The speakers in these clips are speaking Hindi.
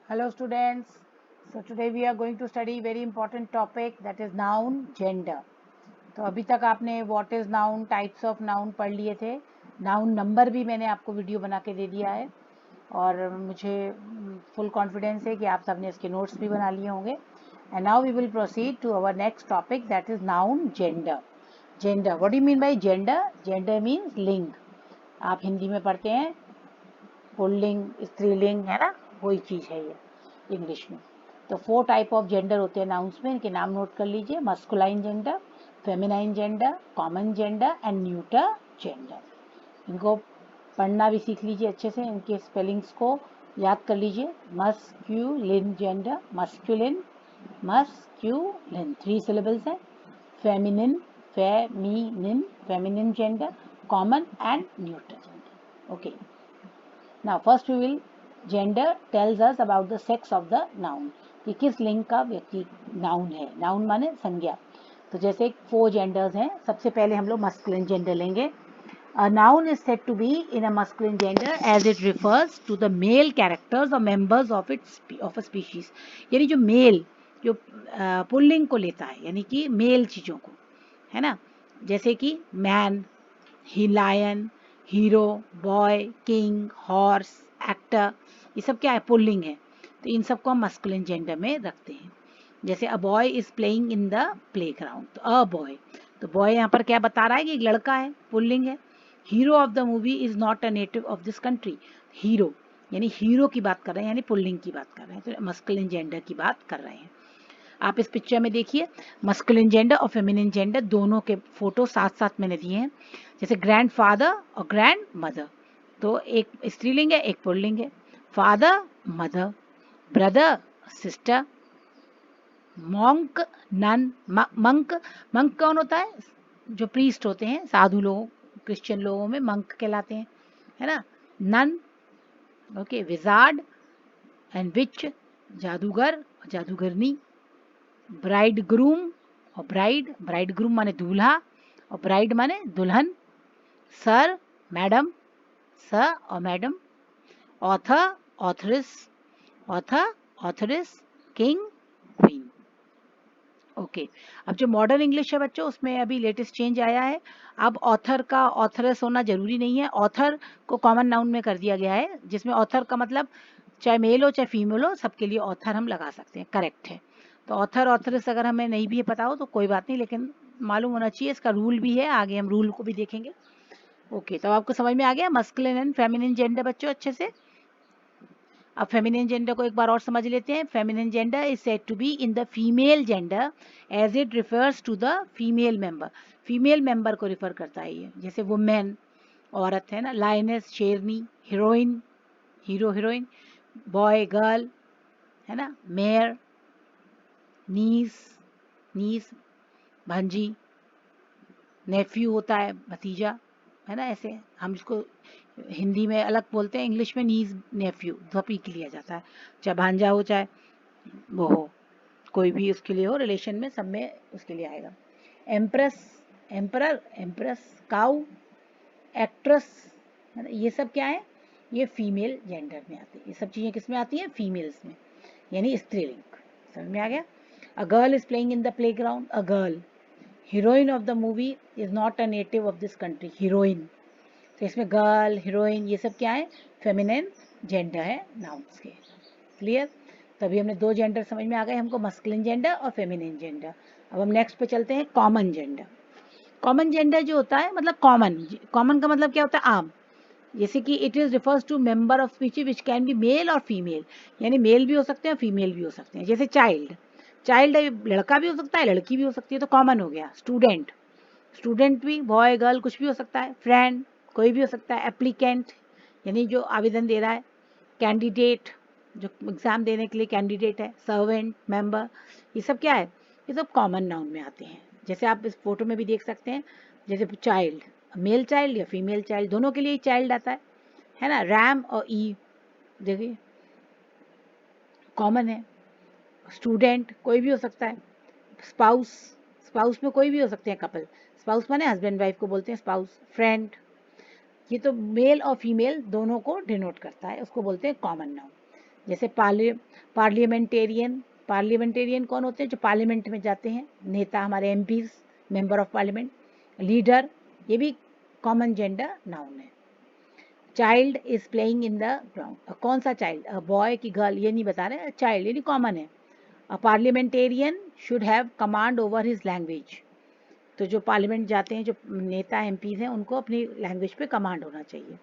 Hello students. So today we are going to study very important topic that is noun gender. तो अभी तक आपने what is noun, types of noun पढ़ लिए थे. नाउन नंबर भी मैंने आपको वीडियो बना के दे दिया है और मुझे फुल कॉन्फिडेंस है कि आप सबने इसके नोट्स भी बना लिए होंगे. And now we will proceed to our next topic that is noun gender. Gender, what do you mean by gender? Gender means लिंग. आप हिंदी में पढ़ते हैं पुल्लिंग, स्त्रीलिंग, है ना, वही चीज़ है ये इंग्लिश में. तो 4 टाइप ऑफ जेंडर होते हैं नाउन्स में. इनके नाम नोट कर लीजिए: masculine gender, feminine gender, common gender and neuter gender. इनको पढ़ना भी सीख लीजिए अच्छे से, इनके स्पेलिंग्स को याद कर लीजिए. Masculine gender, masculine, masculine 3 syllables हैं. Feminine, feminine, feminine gender, common and neuter gender. Okay. Now first we will gender tells us about the sex of the noun, कि किस लिंग का व्यक्ति नाउन है. नाउन माने संज्ञा. तो जैसे 4 जेंडर्स हैं. सबसे पहले हम लोग मस्कुलिन जेंडर लेंगे. A noun is said to be in a masculine gender as it refers to the male characters or members of a species. यानी जो मेल, जो पुल्लिंग को लेता है, यानी कि मेल चीज़ों को, है ना. जैसे कि man, he, lion, hero, boy, king, horse, actor, ये सब क्या है? पुल्लिंग है. तो इन सबको हम मस्कुलिन जेंडर में रखते हैं. जैसे a boy is playing in the play ground, तो अ बॉय, तो बॉय यहाँ पर क्या बता रहा है कि एक लड़का है, पुल्लिंग है. Hero of the movie is not a native of this country. Hero यानी हीरो की बात कर रहे हैं, यानी पुल्लिंग की बात कर रहे हैं, तो मस्कुलिन जेंडर की बात कर रहे हैं. आप इस पिक्चर में देखिए, मस्कुलिन जेंडर और फेमिनिन जेंडर दोनों के फोटो साथ साथ मैंने दिए हैं. जैसे ग्रैंड फादर और ग्रैंड मदर, तो एक स्त्रीलिंग है, एक पुल्लिंग है. Father, mother, brother, sister, monk, nun. Monk, monk कौन होता है? जो प्रीस्ट होते हैं, साधु लोग, क्रिश्चियन लोगों में मंक कहलाते हैं, है ना. Nun, okay. Wizard and witch, जादूगर और जादूगरनी. ब्राइड ग्रूम और ब्राइड, ब्राइड ग्रूम माने दूल्हा और ब्राइड माने दुल्हन. सर, मैडम, सर और madam. Author, authoress, author, authoress, king, queen. Okay. अब जो मॉडर्न इंग्लिश है बच्चों, उसमें अभी लेटेस्ट चेंज आया है. अब ऑथर का ऑथरस होना जरूरी नहीं है. ऑथर को कॉमन नाउन में कर दिया गया है, जिसमें ऑथर का मतलब चाहे मेल हो चाहे फीमेल हो, सबके लिए ऑथर हम लगा सकते हैं. करेक्ट है. तो ऑथर, ऑथरस अगर हमें नहीं भी पता हो तो कोई बात नहीं, लेकिन मालूम होना चाहिए. इसका रूल भी है, आगे हम रूल को भी देखेंगे. ओके. तो आपको समझ में आ गया मस्कुलिन एंड फेमिनिन जेंडर बच्चों अच्छे से. अब फेमिनिन जेंडर को एक बार और समझ लेते हैं. Feminine gender is said to be in the female gender as it refers to the female member. Female member को रिफर करता है ये. जैसे वुमेन, औरत, है ना. लायनेस, शेरनी. Heroine, hero, heroine. Boy, girl, है ना. मेयर, नीस, नीस, भांजी. नेफ्यू होता है भतीजा, है ना. ऐसे हम इसको हिंदी में अलग बोलते हैं, इंग्लिश में नीज, नेफ्यू सभी लिया जाता है. चाहे भांजा हो चाहे वो हो, कोई भी उसके लिए हो, रिलेशन में सब में उसके लिए आएगा. Empress, emperor, empress, cow, actress, ये सब क्या है? ये फीमेल जेंडर में आती है. ये सब चीज़ें किस में आती हैं? फीमेल्स में, यानी स्त्रीलिंग. समझ में आ गया. A girl is playing in the play ground, a girl. Heroine of the movie is not a native of this country. Heroine, तो इसमें गर्ल, हीरोइन, ये सब क्या है? फेमिनिन जेंडर है नाउन्स के. क्लियर. तभी हमने 2 जेंडर समझ में आ गए हमको, मस्कुलिन जेंडर और फेमिनिन जेंडर. अब हम नेक्स्ट पे चलते हैं, कॉमन जेंडर. कॉमन जेंडर जो होता है, मतलब कॉमन, कॉमन का मतलब क्या होता है? आम. जैसे कि it is refers to member of species which can be male और फीमेल, यानी मेल भी हो सकते हैं, फीमेल भी हो सकते हैं. जैसे चाइल्ड, चाइल्ड लड़का भी हो सकता है, लड़की भी हो सकती है, तो कॉमन हो गया. स्टूडेंट, स्टूडेंट भी बॉय गर्ल कुछ भी हो सकता है. फ्रेंड कोई भी हो सकता है. एप्लीकेंट यानी जो आवेदन दे रहा है. कैंडिडेट जो एग्ज़ाम देने के लिए कैंडिडेट है. सर्वेंट, मेंबर, ये सब क्या है? ये सब कॉमन नाउन में आते हैं. जैसे आप इस फोटो में भी देख सकते हैं, जैसे चाइल्ड, मेल चाइल्ड या फीमेल चाइल्ड, दोनों के लिए चाइल्ड आता है ना. रैम और ई देखिए कॉमन है. स्टूडेंट कोई भी हो सकता है. स्पाउस, स्पाउस में कोई भी हो सकते हैं कपल. स्पाउस माने हस्बैंड वाइफ को बोलते हैं स्पाउस. फ्रेंड, ये तो मेल और फीमेल दोनों को डिनोट करता है, उसको बोलते हैं कॉमन नाउन. जैसे पार्लियामेंटेरियन, पार्लियामेंटेरियन कौन होते हैं? जो पार्लियामेंट में जाते हैं, नेता हमारे MPs, member of parliament. Leader, ये भी कॉमन जेंडर नाउन है। Child is playing in the ground, कौन सा चाइल्ड? बॉय की गर्ल, ये नहीं बता रहे, चाइल्ड यानी कॉमन है। A parliamentarian should have command over his language, तो जो पार्लियामेंट जाते हैं, जो नेता एमपीज हैं, उनको अपनी लैंग्वेज पे कमांड होना चाहिए।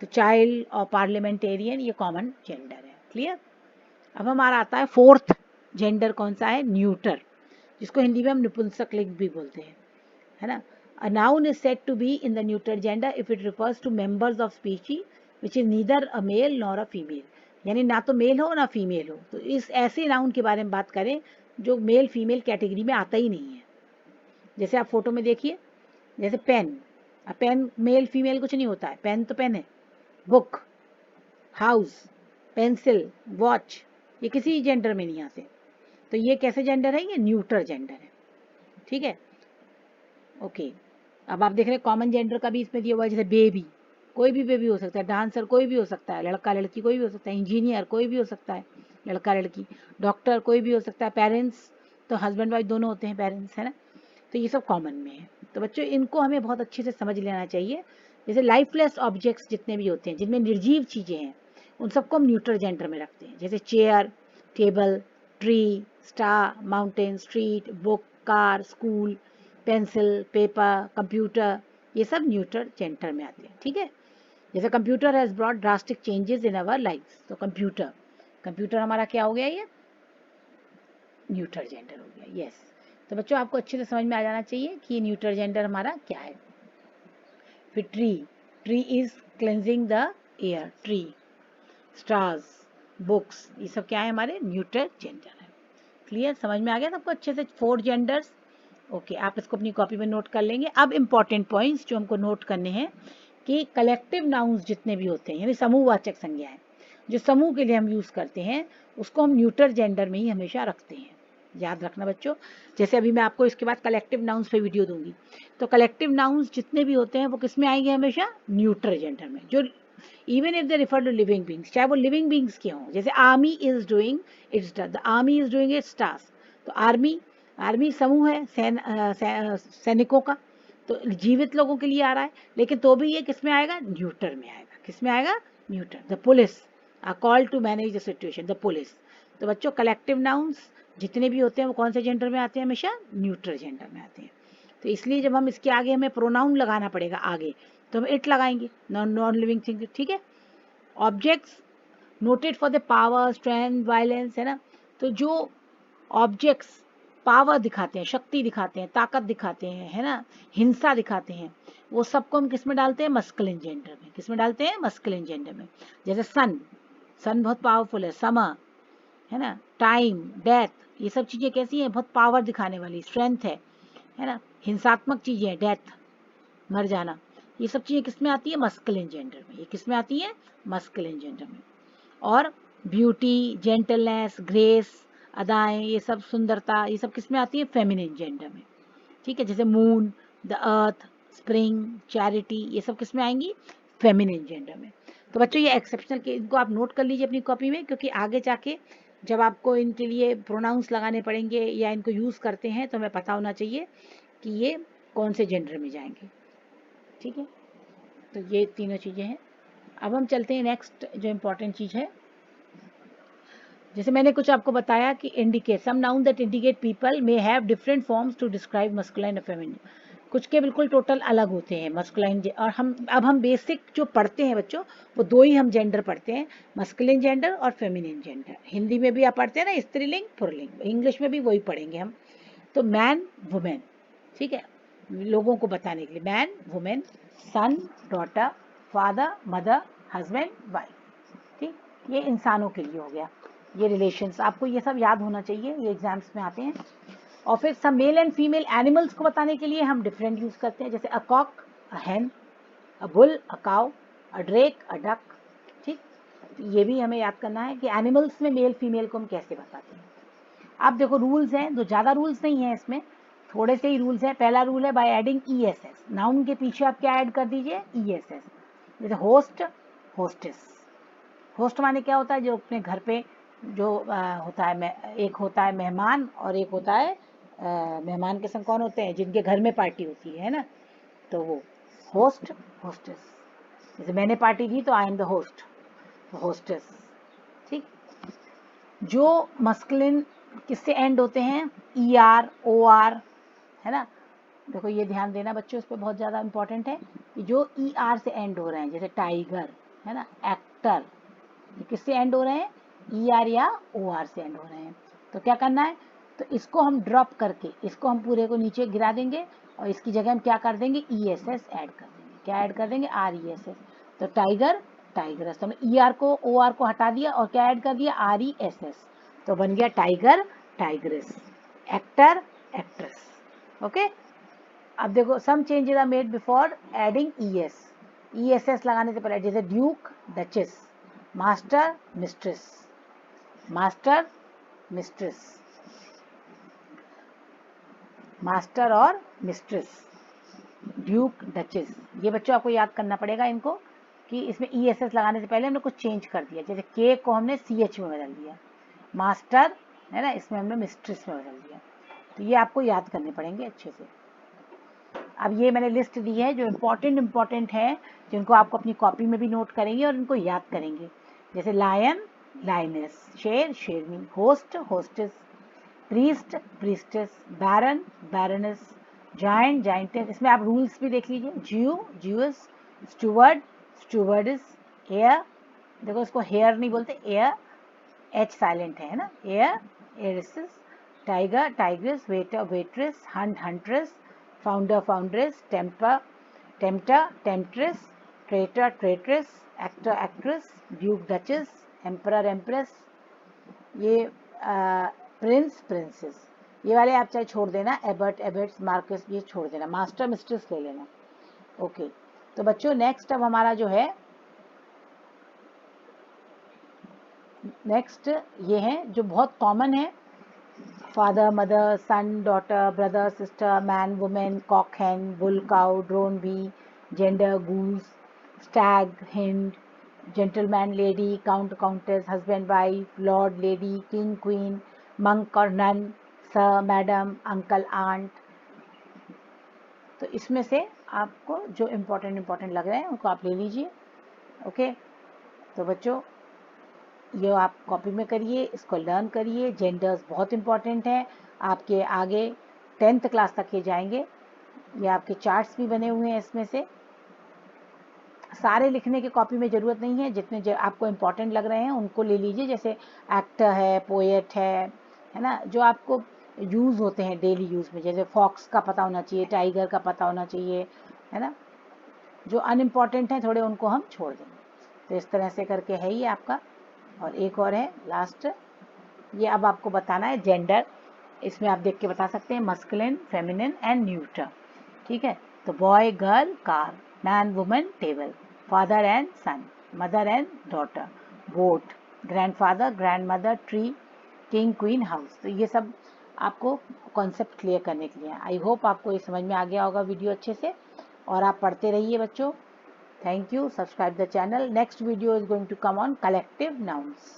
तो चाइल्ड और पार्लियामेंटेरियन ये कॉमन जेंडर है। क्लियर? अब हमारा आता है फोर्थ जेंडर, कौन सा है? न्यूटर, जिसको हिंदी में हम नपुंसक लिंग भी बोलते हैं, है ना। A noun is said to be in the neuter gender if it refers to members of species which is neither a male nor a female, यानी ना तो मेल हो ना फीमेल हो। तो इस ऐसे नाउन के बारे में बात करें जो मेल फीमेल कैटेगरी में आता ही नहीं है। जैसे आप फोटो में देखिए, जैसे पेन, अब पेन मेल फीमेल कुछ नहीं होता है, पेन तो पेन है। बुक, हाउस, पेंसिल, वॉच, ये किसी जेंडर में नहीं आते। तो ये कैसे जेंडर है? ये न्यूट्रल जेंडर है। ठीक है, ओके। अब आप देख रहे हैं कॉमन जेंडर का भी इसमें दिया हुआ है, जैसे बेबी, कोई भी बेबी हो सकता है, डांसर कोई भी हो सकता है, लड़का लड़की कोई भी हो सकता है, इंजीनियर कोई भी हो सकता है, लड़का लड़की, डॉक्टर कोई भी हो सकता है, पेरेंट्स तो हस्बैंड वाइफ दोनों होते हैं पेरेंट्स, है ना। तो ये सब कॉमन में है। तो बच्चों इनको हमें बहुत अच्छे से समझ लेना चाहिए। जैसे लाइफलेस ऑब्जेक्ट्स जितने भी होते हैं, जिनमें निर्जीव चीज़ें हैं, उन सबको हम न्यूट्रल जेंडर में रखते हैं। जैसे chair, table, tree, star, mountain, street, book, car, school, pencil, paper, computer, ये सब न्यूट्रल जेंडर में आते हैं। ठीक है, जैसे computer has brought drastic changes in our life, तो कंप्यूटर, कंप्यूटर हमारा क्या हो गया? ये न्यूट्रल जेंडर हो गया। यस, तो बच्चों आपको अच्छे से समझ में आ जाना चाहिए कि ये न्यूट्रल जेंडर हमारा क्या है। फिर tree, tree is cleansing the air, tree, stars, books, ये सब क्या है? हमारे न्यूट्रल जेंडर है। क्लियर? समझ में आ गया सबको अच्छे से 4 जेंडर्स? ओके, आप इसको अपनी कॉपी में नोट कर लेंगे। अब इंपॉर्टेंट पॉइंट्स जो हमको नोट करने हैं कि कलेक्टिव नाउन्स जितने भी होते हैं, यानी समूहवाचक संज्ञाएं, जो समूह के लिए हम यूज़ करते हैं, उसको हम न्यूट्रल जेंडर में ही हमेशा रखते हैं। याद रखना बच्चों। जैसे अभी मैं आपको इसके बाद कलेक्टिव नाउन्स पे वीडियो दूंगी, तो कलेक्टिव नाउन्स जितने भी होते हैं वो किस में आएंगे? हमेशा न्यूट्रल जेंडर में। जो even if they refer to living beings, चाहे वो लिविंग बींग्स के हों, जैसे army is doing its, the army is doing its task, तो आर्मी, आर्मी समूह है सैनिकों का, तो जीवित लोगों के लिए आ रहा है, लेकिन तो भी ये किस में आएगा? न्यूट्रल में आएगा। किस में आएगा? Neutral. The police are called to manage the situation, the police. तो बच्चों कलेक्टिव नाउन्स जितने भी होते हैं वो कौन से जेंडर में आते हैं? हमेशा न्यूट्रल जेंडर में आते हैं। तो इसलिए जब हम इसके आगे हमें प्रोनाउन लगाना पड़ेगा आगे, तो हम इट लगाएंगे, नॉन लिविंग थिंग। ठीक है, objects noted for the power, strength, violence, है ना। तो जो ऑब्जेक्ट्स पावर दिखाते हैं, शक्ति दिखाते हैं, ताकत दिखाते हैं, है ना, हिंसा दिखाते हैं, वो सबको हम किस में डालते हैं? मस्कुलिन जेंडर में। किस में डालते हैं? मस्कुलिन जेंडर में। जैसे सन, सन बहुत पावरफुल है, समर, है ना, टाइम, डेथ, ये सब चीज़ें कैसी हैं? बहुत पावर दिखाने वाली, स्ट्रेंथ है ना। हिंसात्मक चीज़ें हैं, डेथ, मर जाना, ये सब चीज़ें किस में आती है? मस्कुलिन जेंडर में। ये किस में आती है? मस्कुलिन जेंडर में। और ब्यूटी, जेंटलनेस, ग्रेस, अदाएं, ये सब सुंदरता, ये सब किस में आती है? फेमिनिन जेंडर में। ठीक है, जैसे moon, the earth, spring, charity, ये सब किस में आएंगी? फेमिनिन जेंडर में। तो बच्चों ये एक्सेप्शनल के, इनको आप नोट कर लीजिए अपनी कॉपी में, क्योंकि आगे जाके जब आपको इनके लिए प्रोनाउंस लगाने पड़ेंगे या इनको यूज़ करते हैं, तो हमें पता होना चाहिए कि ये कौन से जेंडर में जाएंगे। ठीक है, तो ये तीनों चीज़ें हैं। अब हम चलते हैं नेक्स्ट जो इम्पोर्टेंट चीज़ है। जैसे मैंने कुछ आपको बताया कि indicate, some noun that indicate people may have different forms to describe masculine और फेमिनिन। कुछ के बिल्कुल टोटल अलग होते हैं मस्कुलाइन, और हम बेसिक जो पढ़ते हैं बच्चों, वो 2 ही हम जेंडर पढ़ते हैं, मस्कुलिन जेंडर और फेमिनिन जेंडर। हिंदी में भी आप पढ़ते हैं ना, स्त्रीलिंग पुल्लिंग, इंग्लिश में भी वही पढ़ेंगे हम। तो मैन, वुमेन, ठीक है, लोगों को बताने के लिए man, women, son, daughter, father, mother, husband, wife. ठीक, ये इंसानों के लिए हो गया, ये रिलेशंस, आपको ये सब याद होना चाहिए, ये एग्जाम्स में आते हैं। और फिर सब मेल एंड फीमेल एनिमल्स को बताने के लिए हम डिफरेंट यूज करते हैं, जैसे a cock, a hen, a bull, a cow, a drake, a duck. ठीक, तो ये भी हमें याद करना है कि एनिमल्स में मेल फीमेल को हम कैसे बताते हैं। अब देखो रूल्स हैं, तो ज़्यादा रूल्स नहीं है इसमें, थोड़े से ही रूल्स हैं। पहला रूल है by adding E S S, noun के पीछे आप क्या ऐड कर दीजिए? ई एस एस। जैसे होस्ट, होस्टेस, होस्ट माने क्या होता है, जो अपने घर पे जो होता है, एक होता है मेहमान और एक होता है मेहमान के संग कौन होते हैं, जिनके घर में पार्टी होती है ना, तो वो होस्ट होस्टेस। जैसे मैंने पार्टी की तो I am the host, hostess. ठीक। जो मस्कुलिन किससे एंड होते हैं, ई आर ओ आर, है ना। देखो ये ध्यान देना बच्चों, इस पर बहुत ज़्यादा इंपॉर्टेंट है कि जो ई आर से एंड हो रहे हैं, जैसे टाइगर, है ना, एक्टर, ये किससे एंड हो रहे हैं, ई आर या ओ आर से एंड हो रहे हैं। तो क्या करना है, तो इसको हम ड्रॉप करके इसको हम पूरे को नीचे गिरा देंगे और इसकी जगह हम क्या कर देंगे, ई एस एस ऐड कर देंगे। क्या ऐड कर देंगे, आर ई एस एस। तो टाइगर टाइगरस, तो हमने ई आर को ओ आर को हटा दिया और क्या ऐड कर दिया, आर ई एस एस। तो बन गया tiger tigress, actor actress. Okay. अब देखो some changes are made before adding E S. E S S लगाने से पहले, जैसे duke duchess, master mistress, master mistress, master और मिस्ट्रेस, ड्यूक डचेस। ये बच्चों आपको याद करना पड़ेगा इनको, कि इसमें ई एस एस लगाने से पहले हमने कुछ चेंज कर दिया। जैसे के को हमने सी एच में बदल दिया, मास्टर, है ना, इसमें हमने मिस्ट्रेस में बदल दिया। तो ये आपको याद करने पड़ेंगे अच्छे से। अब ये मैंने लिस्ट दी है जो इम्पोर्टेंट है, जिनको आपको अपनी कॉपी में भी नोट करेंगे और इनको याद करेंगे। जैसे लायन लाइनेस, शेर शेरनी, होस्ट होस्टेस, प्रीस्ट प्रीस्टेस, बैरन बैरनेस, जायंट जायंटेस। इसमें आप रूल्स भी देख लीजिए, ज्यू ज्यूस, स्टूवर्ड स्टूवर्डिस, एयर, देखो इसको हेयर नहीं बोलते, एयर, एच साइलेंट है ना, heir heiress, tiger tigress, waiter waitress, hunt huntress, founder foundress, temper tempter temptress, traitor traitress, actor actress, duke duchess, emperor empress, ये प्रिंस प्रिंसेस। ये वाले आप चाहे छोड़ देना, एबर्ट एबर्ट्स, मार्कस, ये छोड़ देना, मास्टर मिस्ट्रेस ले लेना। ओके। तो बच्चों नेक्स्ट अब हमारा जो है, नेक्स्ट ये है जो बहुत कॉमन है, father mother, son daughter, brother sister, man women, cock hen, bull cow, drone bee, gander goose, stag hind, gentleman lady, count countess, husband wife, lord lady, king queen, monk और nun, sir madam, uncle aunt. तो इसमें से आपको जो इम्पोर्टेंट लग रहे हैं उनको आप ले लीजिए। ओके। तो बच्चों ये आप कॉपी में करिए, इसको लर्न करिए। जेंडर्स बहुत इंपॉर्टेंट है, आपके आगे 10th क्लास तक ये जाएंगे। ये आपके चार्ट्स भी बने हुए हैं, इसमें से सारे लिखने की कॉपी में ज़रूरत नहीं है, जितने आपको इम्पोर्टेंट लग रहे हैं उनको ले लीजिए। जैसे एक्टर है, पोएट है ना, जो आपको यूज़ होते हैं डेली यूज़ में, जैसे फॉक्स का पता होना चाहिए, टाइगर का पता होना चाहिए, है ना। जो अनइम्पॉर्टेंट हैं थोड़े उनको हम छोड़ देंगे। तो इस तरह से करके है ये आपका। और एक और है लास्ट, ये अब आपको बताना है जेंडर। इसमें आप देख के बता सकते हैं, मस्कुलिन, फेमिनिन एंड न्यूटर। ठीक है। तो boy girl car, man woman table, father and son, mother and daughter, boat, grandfather grandmother, tree, king queen house. तो ये सब आपको कॉन्सेप्ट क्लियर करने के लिए। आई होप आपको ये समझ में आ गया होगा वीडियो अच्छे से, और आप पढ़ते रहिए बच्चों। Thank you. Subscribe the channel. Next video is going to come on collective nouns.